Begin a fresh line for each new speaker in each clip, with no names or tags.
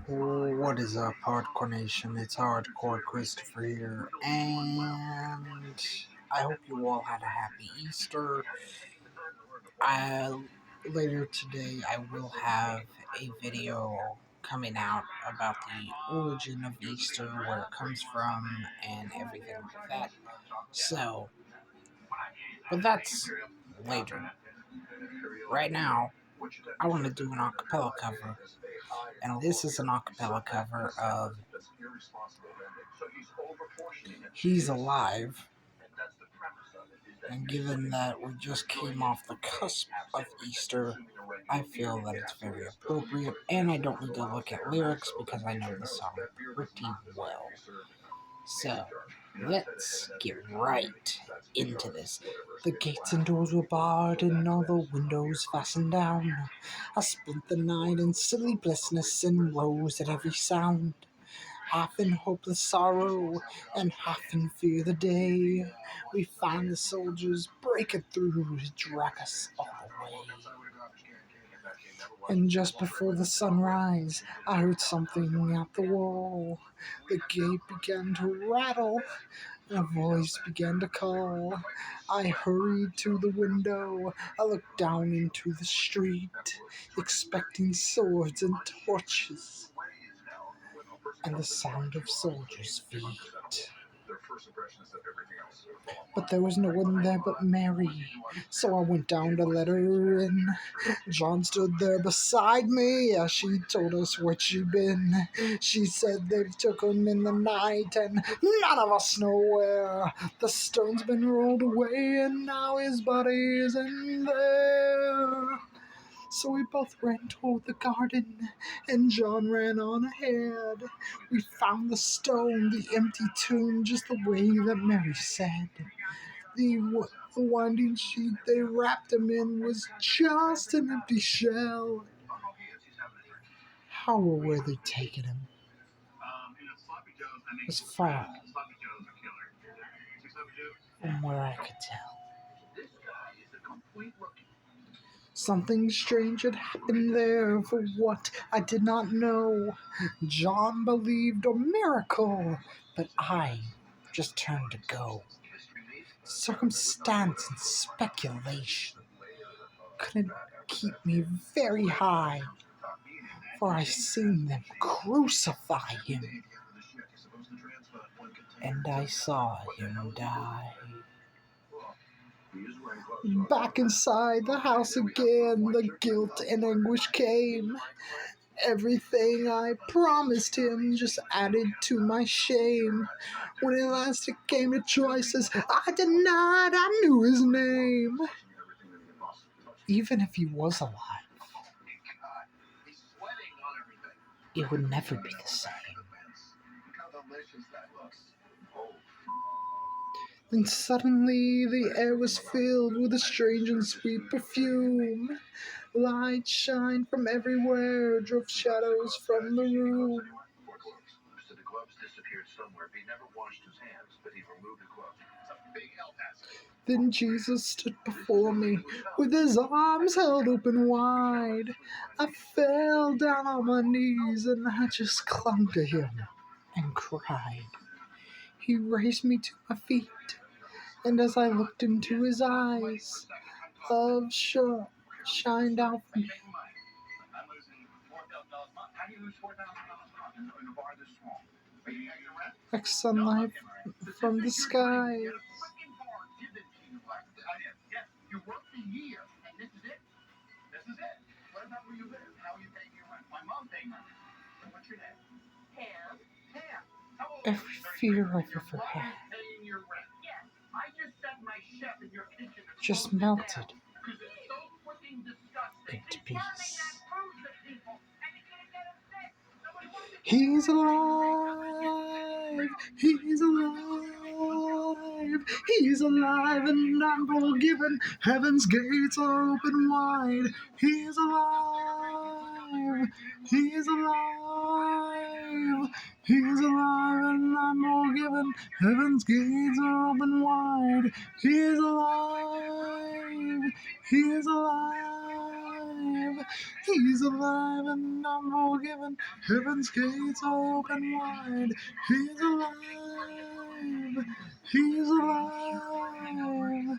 What is up, Hardcore Nation? It's Hardcore Christopher here, and I hope you all had a happy Easter. Later today, I will have a video coming out about the origin of Easter, where it comes from, and everything like that. But that's later. Right now, I want to do an acapella cover, and this is an acapella cover of He's Alive, and given that we just came off the cusp of Easter, I feel that it's very appropriate, and I don't need to look at lyrics because I know the song pretty well. So, let's get right into this. The gates and doors were barred and all the windows fastened down. I spent the night in sleeplessness and rose at every sound. Half in hopeless sorrow and half in fear the day we find the soldiers breaking through to drag us all away. And just before the sunrise, I heard something at the wall. The gate began to rattle, and a voice began to call. I hurried to the window, I looked down into the street, expecting swords and torches, and the sound of soldiers' feet. But there was no one there but Mary, so I went down to let her in. John stood there beside me as she told us where she'd been. She said they've took him in the night and none of us know where. The stone's been rolled away and now his body is in there. So we both ran toward the garden, and John ran on ahead. We found the stone, the empty tomb, just the way that Mary said. The winding sheet they wrapped him in was just an empty shell. How or where they taken him was far from where I could tell. Something strange had happened there, for what I did not know. John believed a miracle, but I just turned to go. Circumstance and speculation couldn't keep me very high, for I seen them crucify him, and I saw him die. Back inside the house again, the guilt and anguish came. Everything I promised him just added to my shame. When at last it came to choices, I denied I knew his name. Even if he was alive, it would never be the same. Then suddenly the air was filled with a strange and sweet perfume. Light shined from everywhere, drove shadows from the room. Then Jesus stood before me, with his arms held open wide. I fell down on my knees and I just clung to him and cried. He raised me to my feet, and as I looked into his eyes, love shined out from him like sunlight from the sky. Every fear I've ever had just melted into peace. He's alive, he's alive, he's alive, and I'm forgiven. Heaven's gates are open wide. He's alive, he's alive, he's alive, and I'm forgiven. Heaven's gates are open wide. He's alive, he's alive, He's alive and unforgiven. Heaven's gates are open wide. He's alive. He's alive.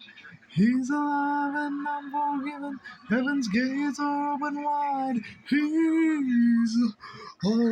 He's alive and unforgiven. Heaven's gates are open wide. He's alive.